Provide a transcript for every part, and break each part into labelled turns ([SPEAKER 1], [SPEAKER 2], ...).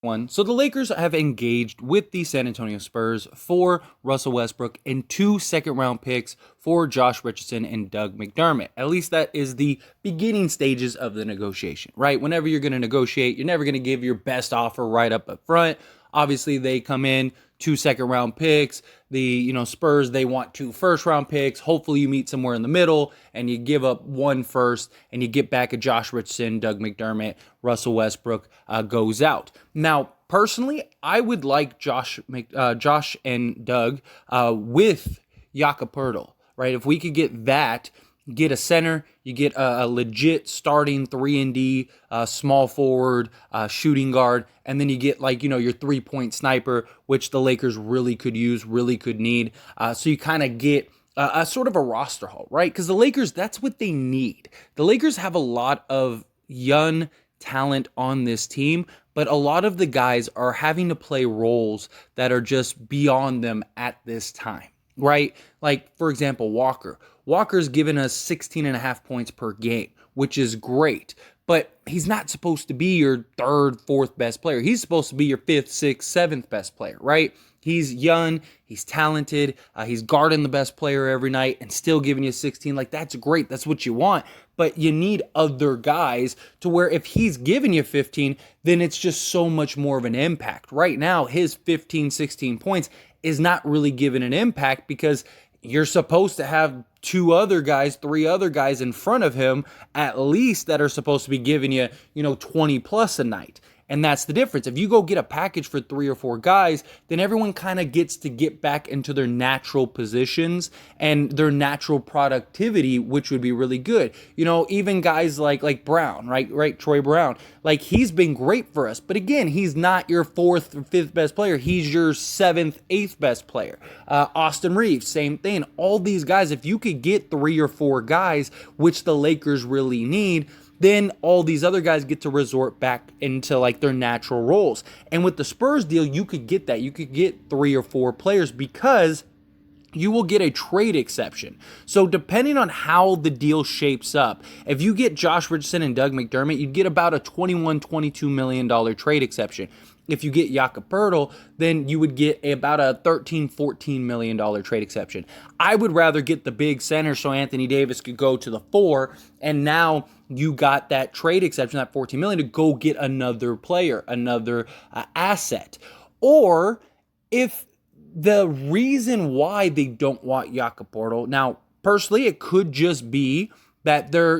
[SPEAKER 1] one. So the Lakers have engaged with the San Antonio Spurs for Russell Westbrook and 2 second-round picks for Josh Richardson and Doug McDermott. At least that is the beginning stages of the negotiation, right? Whenever you're going to negotiate, you're never going to give your best offer right up front. Obviously, they come in 2 second-round picks. The Spurs, they want 2 first-round picks. Hopefully, you meet somewhere in the middle, and you give up 1 first, and you get back a Josh Richardson, Doug McDermott, Russell Westbrook goes out. Now, personally, I would like Josh and Doug with Jakob Poeltl, right? If we could get that, get a center, you get a legit starting 3-and-D, small forward, shooting guard, and then you get your 3-point sniper, which the Lakers really could use, really could need. So you kind of get a sort of a roster haul, right? Because the Lakers, that's what they need. The Lakers have a lot of young talent on this team, but a lot of the guys are having to play roles that are just beyond them at this time, right? Like, for example, Walker's given us 16.5 points per game, which is great, but he's not supposed to be your 3rd, 4th best player. He's supposed to be your 5th, 6th, 7th best player, right? He's young, he's talented, he's guarding the best player every night and still giving you 16. Like, that's great. That's what you want. But you need other guys to where if he's giving you 15, then it's just so much more of an impact. Right now, his 15, 16 points is not really giving an impact because you're supposed to have 2 other guys, 3 other guys in front of him at least that are supposed to be giving you, 20 plus a night. And that's the difference. If you go get a package for 3 or 4 guys, then everyone kind of gets to get back into their natural positions and their natural productivity, which would be really good. Even guys like Brown, right? Troy Brown, like he's been great for us. But again, he's not your 4th or 5th best player. He's your 7th, 8th best player. Austin Reeves, same thing. All these guys, if you could get 3 or 4 guys, which the Lakers really need, then all these other guys get to resort back into their natural roles. And with the Spurs deal, you could get that. You could get 3 or 4 players because you will get a trade exception. So depending on how the deal shapes up, if you get Josh Richardson and Doug McDermott, you'd get about a $21, $22 million trade exception. If you get Jakob Poeltl, then you would get about a $13, $14 million trade exception. I would rather get the big center so Anthony Davis could go to the 4, and now you got that trade exception, that $14 million, to go get another player, another asset. Or if the reason why they don't want Jakob Poeltl, now personally, it could just be that they're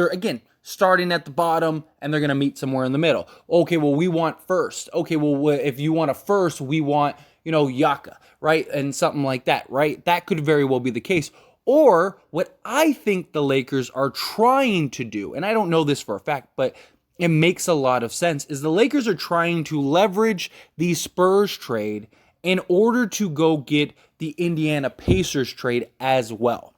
[SPEAKER 1] again starting at the bottom and they're going to meet somewhere in the middle. Okay, well, we want first. Okay, well, if you want a first, we want, Yaka, right? And something like that, right? That could very well be the case. Or what I think the Lakers are trying to do, and I don't know this for a fact, but it makes a lot of sense, is the Lakers are trying to leverage the Spurs trade in order to go get the Indiana Pacers trade as well.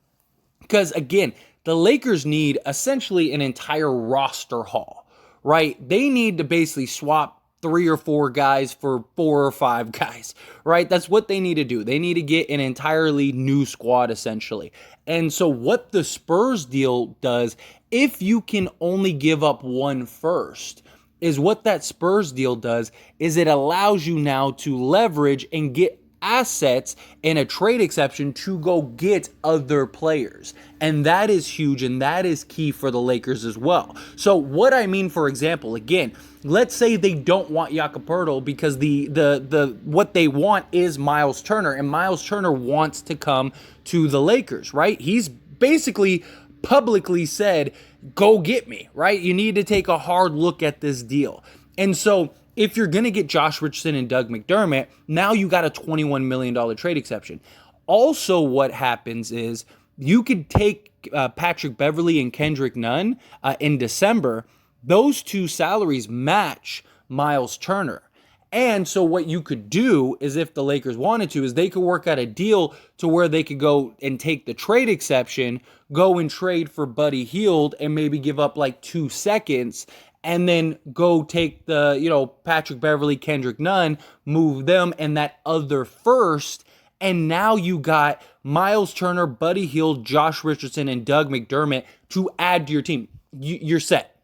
[SPEAKER 1] Because again, the Lakers need essentially an entire roster haul, right? They need to basically swap 3 or 4 guys for 4 or 5 guys, right? That's what they need to do. They need to get an entirely new squad, essentially. And so what the Spurs deal does, if you can only give up 1 first, is what that Spurs deal does is it allows you now to leverage and get assets and a trade exception to go get other players. And that is huge, and that is key for the Lakers as well. So what I mean, for example, again, let's say they don't want Jakob Poeltl because the what they want is Myles Turner, and Myles Turner wants to come to the Lakers, right? He's basically publicly said, go get me, right? You need to take a hard look at this deal. And so if you're going to get Josh Richardson and Doug McDermott, now you got a $21 million trade exception. Also, what happens is you could take Patrick Beverley and Kendrick Nunn in December. Those 2 salaries match Myles Turner. And so what you could do is, if the Lakers wanted to, is they could work out a deal to where they could go and take the trade exception, go and trade for Buddy Hield and maybe give up 2 seconds, and then go take the, Patrick Beverley, Kendrick Nunn, move them and that other first, and now you got Myles Turner, Buddy Hield, Josh Richardson, and Doug McDermott to add to your team. You're set.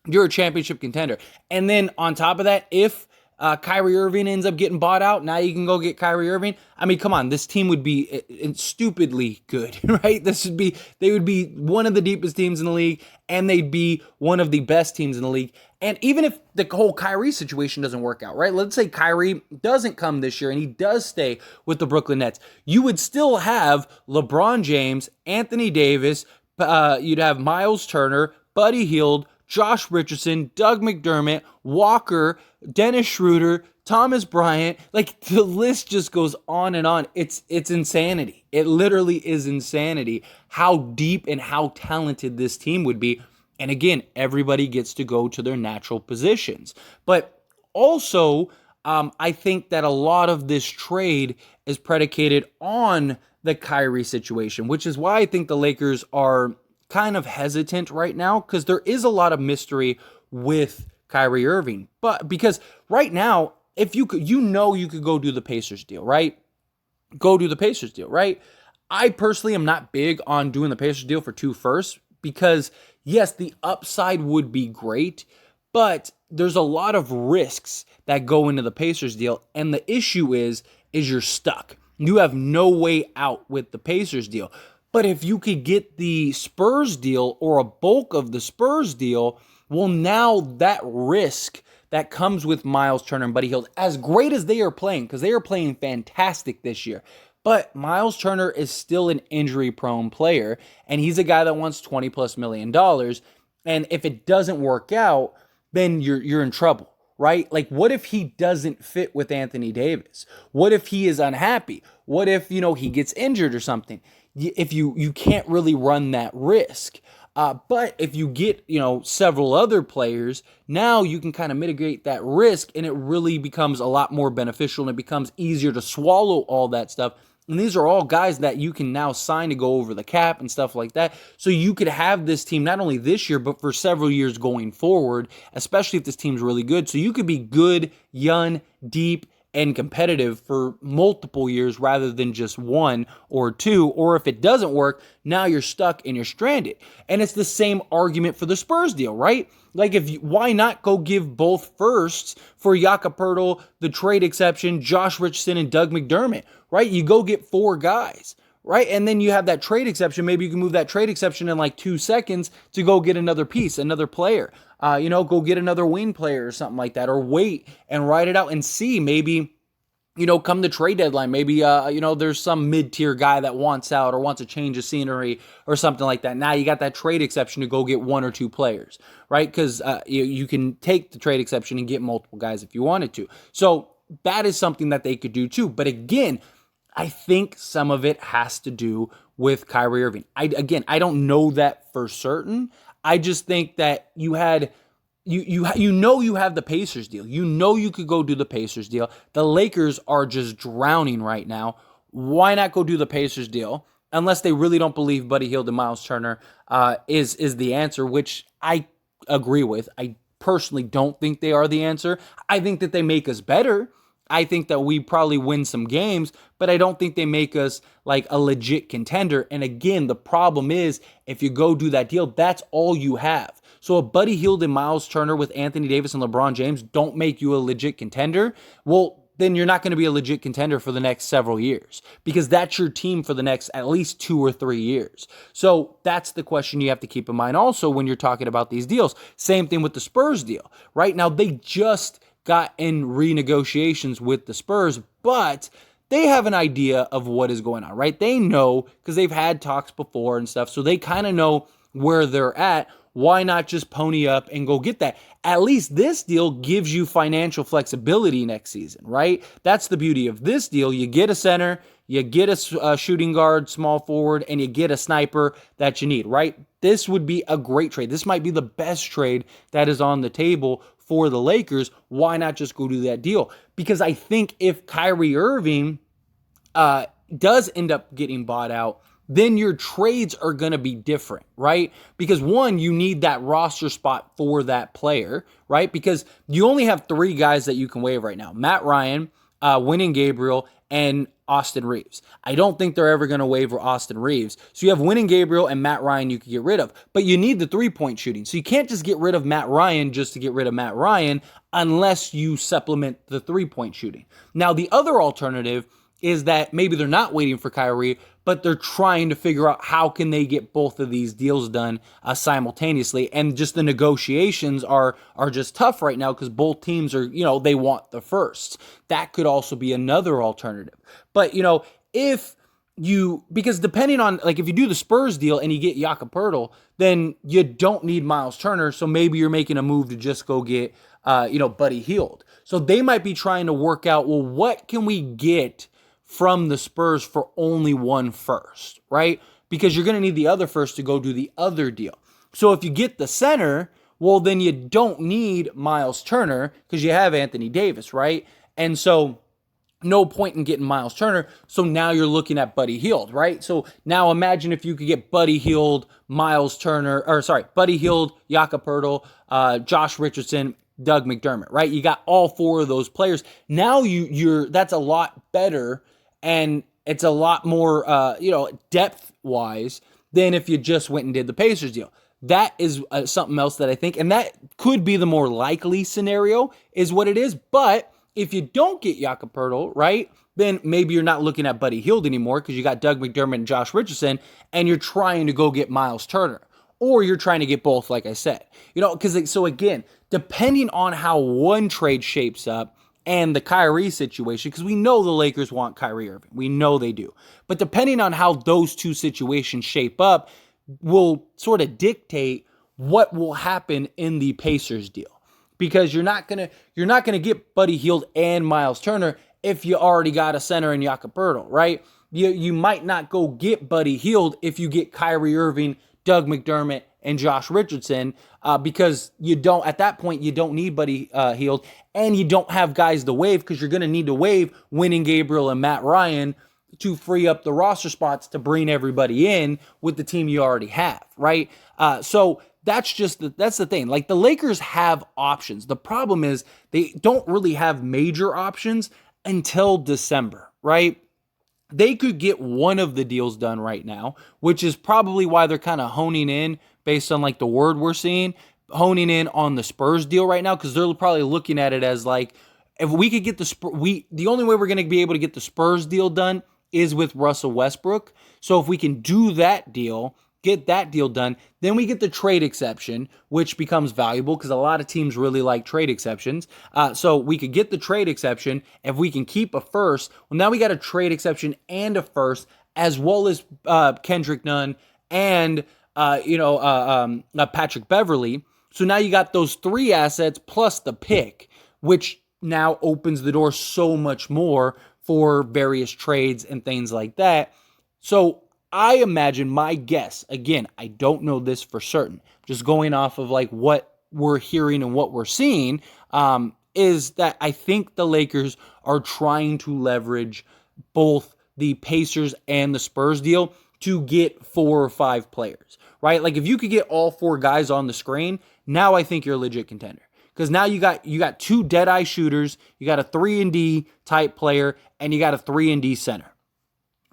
[SPEAKER 1] You're a championship contender. And then on top of that, if Kyrie Irving ends up getting bought out. Now you can go get Kyrie Irving. I mean, come on, this team would be stupidly good, right? They would be one of the deepest teams in the league, and they'd be one of the best teams in the league. And even if the whole Kyrie situation doesn't work out, right? Let's say Kyrie doesn't come this year and he does stay with the Brooklyn Nets. You would still have LeBron James, Anthony Davis, you'd have Myles Turner, Buddy Hield, Josh Richardson, Doug McDermott, Walker, Dennis Schroeder, Thomas Bryant. Like, the list just goes on and on. It's insanity. It literally is insanity how deep and how talented this team would be. And again, everybody gets to go to their natural positions. But also, I think that a lot of this trade is predicated on the Kyrie situation, which is why I think the Lakers are kind of hesitant right now, because there is a lot of mystery with Kyrie Irving. But because right now, if you could, you could go do the Pacers deal, right? Go do the Pacers deal, right? I personally am not big on doing the Pacers deal for 2 firsts because, yes, the upside would be great, but there's a lot of risks that go into the Pacers deal, and the issue is you're stuck. You have no way out with the Pacers deal. But if you could get the Spurs deal or a bulk of the Spurs deal, well, now that risk that comes with Myles Turner and Buddy Hield, as great as they are playing, because they are playing fantastic this year, but Myles Turner is still an injury-prone player, and he's a guy that wants $20+ million. And if it doesn't work out, then you're in trouble, right? Like, what if he doesn't fit with Anthony Davis? What if he is unhappy? What if, he gets injured or something? If you can't really run that risk. But if you get, several other players, now you can kind of mitigate that risk, and it really becomes a lot more beneficial, and it becomes easier to swallow all that stuff. And these are all guys that you can now sign to go over the cap and stuff like that. So you could have this team not only this year, but for several years going forward, especially if this team's really good. So you could be good, young, deep, and competitive for multiple years rather than just 1 or 2. Or if it doesn't work, now you're stuck and you're stranded. And it's the same argument for the Spurs deal, right? Like, why not go give both firsts for Jakob Poeltl, the trade exception, Josh Richardson, and Doug McDermott, right? You go get 4 guys, right? And then you have that trade exception. Maybe you can move that trade exception in like 2 seconds to go get another piece, another player. Go get another wing player or something like that, or wait and ride it out and see. Maybe, come the trade deadline, maybe, there's some mid-tier guy that wants out or wants a change of scenery or something like that. Now you got that trade exception to go get 1 or 2 players, right? Because you can take the trade exception and get multiple guys if you wanted to. So that is something that they could do too. But again, I think some of it has to do with Kyrie Irving. I don't know that for certain. I just think that you have the Pacers deal. You could go do the Pacers deal. The Lakers are just drowning right now. Why not go do the Pacers deal? Unless they really don't believe Buddy Hield and Myles Turner is the answer, which I agree with. I personally don't think they are the answer. I think that they make us better. I think that we probably win some games, but I don't think they make us like a legit contender. And again, the problem is if you go do that deal, that's all you have. So if Buddy Hield and Myles Turner with Anthony Davis and LeBron James don't make you a legit contender, well, then you're not going to be a legit contender for the next several years, because that's your team for the next at least 2 or 3 years. So that's the question you have to keep in mind also when you're talking about these deals. Same thing with the Spurs deal. Right now, they just got in renegotiations with the Spurs, but they have an idea of what is going on, right? They know, because they've had talks before and stuff, so they kind of know where they're at. Why not just pony up and go get that? At least this deal gives you financial flexibility next season, right? That's the beauty of this deal. You get a center, you get a shooting guard, small forward, and you get a sniper that you need, right? This would be a great trade. This might be the best trade that is on the table for the Lakers. Why not just go do that deal? Because I think if Kyrie Irving does end up getting bought out, then your trades are going to be different, right? Because one, you need that roster spot for that player, right? Because you only have 3 guys that you can waive right now. Matt Ryan, Winning Gabriel, and Austin Reeves. I don't think they're ever going to waiver Austin Reeves. So you have Winning Gabriel and Matt Ryan you could get rid of. But you need the three-point shooting. So you can't just get rid of Matt Ryan just to get rid of Matt Ryan unless you supplement the three-point shooting. Now, the other alternative is that maybe they're not waiting for Kyrie, but they're trying to figure out how can they get both of these deals done simultaneously. And just the negotiations are just tough right now because both teams are, they want the firsts. That could also be another alternative. But, because depending on, if you do the Spurs deal and you get Jakob Poeltl, then you don't need Myles Turner. So maybe you're making a move to just go get, Buddy Hield. So they might be trying to work out, well, what can we get from the Spurs for only one first, right? Because you're going to need the other first to go do the other deal. So if you get the center, well, then you don't need Myles Turner because you have Anthony Davis, right? And so no point in getting Myles Turner. So now you're looking at Buddy Hield, right? So now imagine if you could get Buddy Hield, Buddy Hield, Jakob Poeltl, Josh Richardson, Doug McDermott, right? You got all four of those players. Now that's a lot better and it's a lot more, depth-wise than if you just went and did the Pacers deal. That is something else that I think, and that could be the more likely scenario is what it is. But if you don't get Jakob Poeltl, right, then maybe you're not looking at Buddy Hield anymore because you got Doug McDermott and Josh Richardson, and you're trying to go get Myles Turner. Or you're trying to get both, like I said. So again, depending on how one trade shapes up, and the Kyrie situation, because we know the Lakers want Kyrie Irving. We know they do. But depending on how those two situations shape up will sort of dictate what will happen in the Pacers deal. Because you're not gonna get Buddy Hield and Myles Turner if you already got a center in Jakob Poeltl, right? You might not go get Buddy Hield if you get Kyrie Irving, Doug McDermott, and Josh Richardson, because at that point, you don't need Buddy Hield, and you don't have guys to waive because you're going to need to waive Winning Gabriel and Matt Ryan to free up the roster spots to bring everybody in with the team you already have, right? So that's the thing. The Lakers have options. The problem is they don't really have major options until December, right? They could get one of the deals done right now, which is probably why they're kind of honing in based on the word we're seeing, honing in on the Spurs deal right now, because they're probably looking at it as if we could get the only way we're going to be able to get the Spurs deal done is with Russell Westbrook. So if we can do that deal, get that deal done, then we get the trade exception, which becomes valuable because a lot of teams really like trade exceptions. So we could get the trade exception. If we can keep a first, well, now we got a trade exception and a first, as well as Kendrick Nunn and Patrick Beverley. So now you got those three assets plus the pick, which now opens the door so much more for various trades and things like that. So I imagine, my guess, again, I don't know this for certain, just going off of what we're hearing and what we're seeing, is that I think the Lakers are trying to leverage both the Pacers and the Spurs deal to get 4 or 5 players, right? If you could get all 4 guys on the screen, now I think you're a legit contender. Because now you got 2 dead-eye shooters, you got a 3-and-D type player, and you got a 3-and-D center.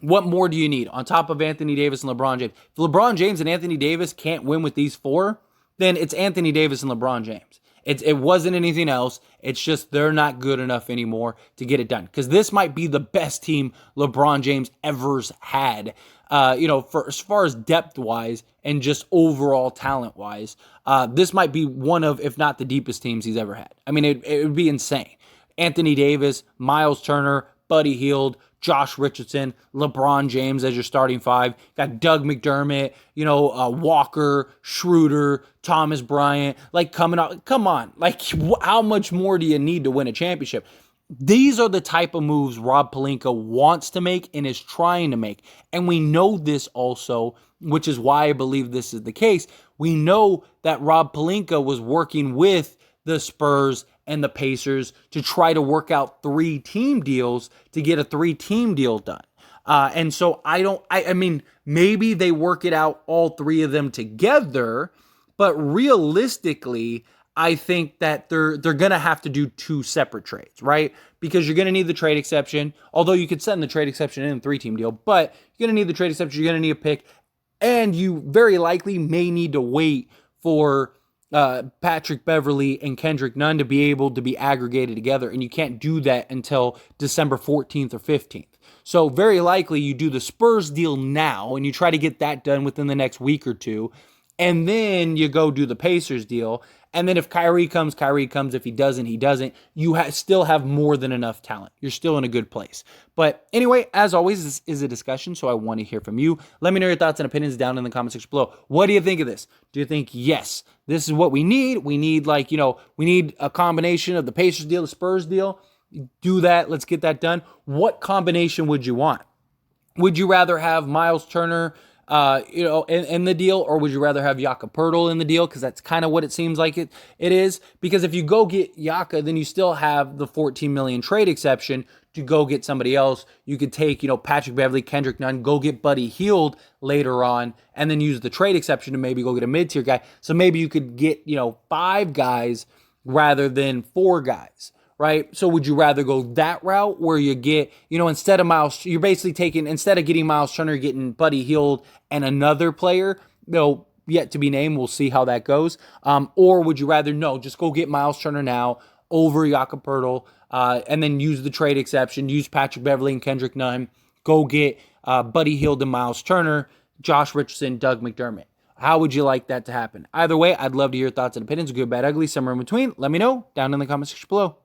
[SPEAKER 1] What more do you need on top of Anthony Davis and LeBron James? If LeBron James and Anthony Davis can't win with these 4, then it's Anthony Davis and LeBron James. It wasn't anything else. It's just they're not good enough anymore to get it done. Because this might be the best team LeBron James ever's had, for as far as depth-wise and just overall talent-wise. This might be one of, if not the deepest teams he's ever had. I mean, it would be insane. Anthony Davis, Myles Turner, Buddy Hield, Josh Richardson, LeBron James as your starting 5. Got Doug McDermott, Walker, Schroeder, Thomas Bryant, coming out. Come on. How much more do you need to win a championship? These are the type of moves Rob Pelinka wants to make and is trying to make. And we know this also, which is why I believe this is the case. We know that Rob Pelinka was working with the Spurs and the Pacers to try to work out 3-team deals to get a 3-team deal done. And so I mean, maybe they work it out, all 3 of them together, but realistically, I think that they're going to have to do two separate trades, right? Because you're going to need the trade exception, although you could send the trade exception in a 3-team deal, but you're going to need the trade exception, you're going to need a pick, and you very likely may need to wait for Patrick Beverley and Kendrick Nunn to be able to be aggregated together, and you can't do that until December 14th or 15th. So very likely you do the Spurs deal now, and you try to get that done within the next week or two, and then you go do the Pacers deal. And then if Kyrie comes, Kyrie comes. If he doesn't, he doesn't. You still have more than enough talent. You're still in a good place. But anyway, as always, this is a discussion, so I want to hear from you. Let me know your thoughts and opinions down in the comment section below. What do you think of this? Do you think, yes, this is what we need? We need, we need a combination of the Pacers deal, the Spurs deal. Do that. Let's get that done. What combination would you want? Would you rather have Myles Turner in the deal, or would you rather have Jakob Poeltl in the deal? Because that's kind of what it seems like it is. Because if you go get Yaka, then you still have the $14 million trade exception to go get somebody else. You could take, Patrick Beverley, Kendrick Nunn, go get Buddy Hield later on, and then use the trade exception to maybe go get a mid-tier guy. So maybe you could get, 5 guys rather than 4 guys. Right? So would you rather go that route where you get, instead of Myles, you're basically taking, instead of getting Myles Turner, you're getting Buddy Hield and another player, yet to be named. We'll see how that goes. Or would you rather, just go get Myles Turner now over Jakob Poeltl, and then use the trade exception, use Patrick Beverley and Kendrick Nunn, go get Buddy Hield and Myles Turner, Josh Richardson, Doug McDermott. How would you like that to happen? Either way, I'd love to hear your thoughts and opinions, good, bad, ugly, somewhere in between. Let me know down in the comment section below.